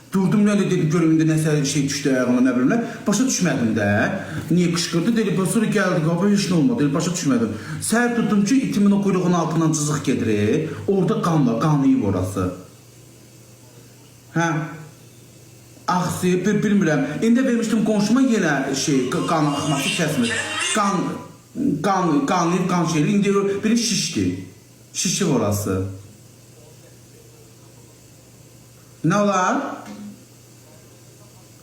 Durdum nə dedim görümündə nəsə şey düşdü ayağına nə bilim nə. Başa düşmədim də. Niyə qışqırdı? Dedi sonra gəldi qaba heç nə olmadı. Dedi başa düşmədim. Səhər tutdum ki itimin o quyruğunun altından cızıq gedir. Orada qan var, qanıyıb orası. Hə. Axsıyıb bilmirəm. İndi vermişdim qonşuma yenə şey qan axması kəsmir. Qanlayıb qan şeyli. İndi biri şişdi. Şişi orası. Nə olar?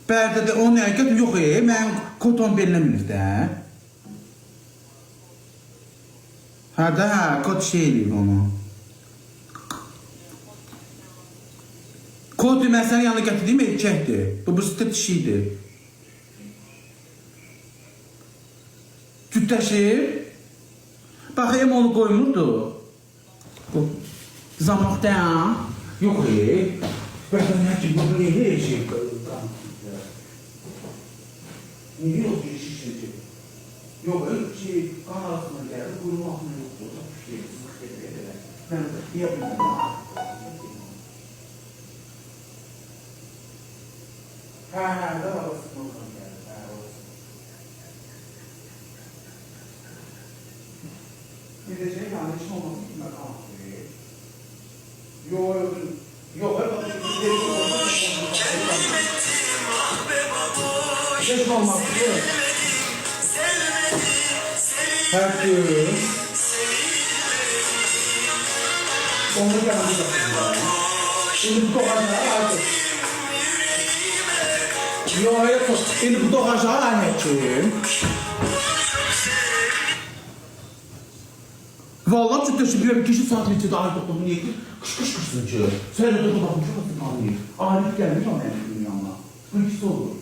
Bərdədə o nəqət yox mən koton belinəmir də. Hə də kot şey eləyir onu. Kot mən sənin yanına gətirdiyim erkəkdir. Bu sütə dişiydir. Cütləşir. Baxayım onu qoymurdu. Zamanlıqdan. Yox Bədən nə ki, bu elə şey niyə yox ki, şişəcək? Yox, ki, qan arasına gəldi, quyruğun altına yoxdur. Sızıq gedir. Mən deyə bilmirəm. Hə, də arasına oradan gəldi. Bir də şey, yəni, heç olmasın ki, mən qalmıyor. Yox, Geç olmaz. Herkes. Onu gelmeyecek. Şimdi bu tokacağı artık. Yok, şimdi bu tokacağı anneciğim. Vallahi cüddəşi bir kişi saat içində ayı toxumu niyə ki? Qış-qış-qışsın ki. Sən də baxın, çok anlayır. Arif gəlmiş ama mənim yanına. Bu ikisi olur.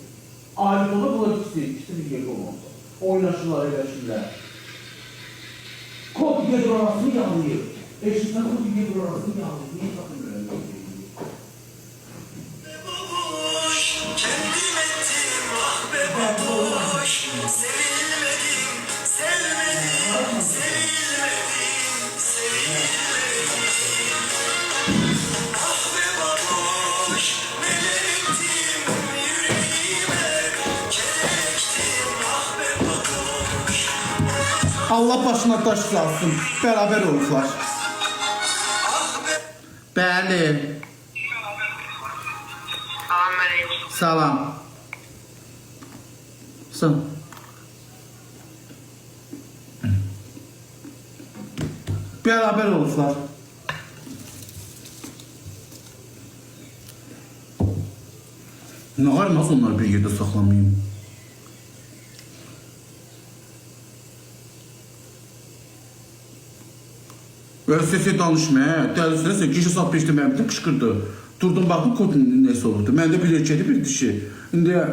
Arif olur, bunlar ikisi bir yerdə olmazsa. Oynaşırlar, eləşirlər. Kod gedir orasını yanlayır. Eşitsən kod gedir orasını yanlayır. Niyə sakın görəmdir? Kendim ettim, ah be baboş. Sevilmedim, sevmedim, sevilmedim. Allah başına taş salsın. Beraber olurlar. Bəli. Salam. Salam. Beraber olurlar. Ne var nasıl onları bir yerde saklamayayım? Böyle sesi danışmaya, dəlisine kişi sap peşdi mənim də qışqırdı. Durdum baxdım kod neyse olurdu. Məndə bir erkəkdi bir dişi. İndi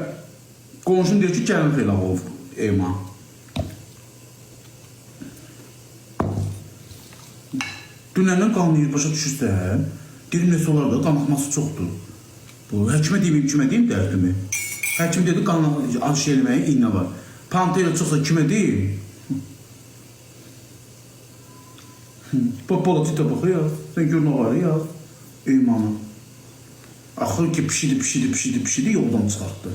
qonşum deyir ki gəlin xeyla olub evma. Dünəndən qanlayır başa düşürsən. Dedim neyse olar da qanaxması çoxdur. Bu həkimə deyim, kimə deyim dərdimi? Həkim dedi qan şey eləməyə iynə var. Pantera çoxsa kimə deyim? Popolatita baxıyor. Sen gör ne var ya. Eymanı. Axır ki pişidi yoldan çıxartdı.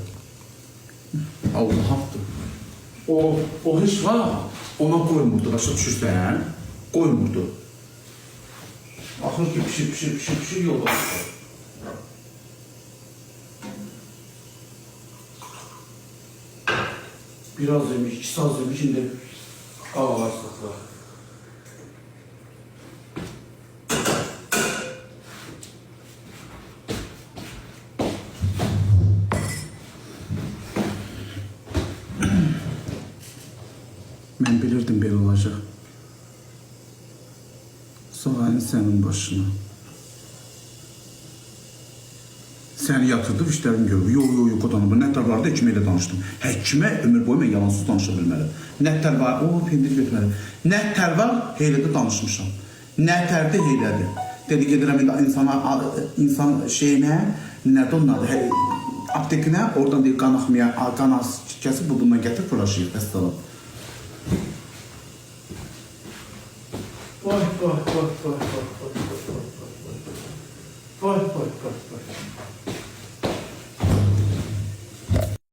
Allah haqqdır. O heç var. Ona qoymurdu. Başa düşürsən? Qoymurdu. Axır ki pişir yoldan çıxartdı. Biraz yemiş, 2 saat yemiş, şimdi qavalar saxlar. Ben bilirdim böyle olacak. Sonra senin başına. Səni yatırdı, işlərini görür. Yox, odanı bu. Nətər vardı, həkimə ilə danışdım. Həkimə ömür boyu mən yalansız danışa bilməli. Nətər var, pendir götürməli. Nətər var, heylədə danışmışam. Nətərdə heylədir. Dedi, gedirəm insan şeyinə, nədir onun adı, aptekinə, oradan deyir, qan axmaya, qan kəsib, budundan gətirib, fırlaşıyır, həstələm. Vay.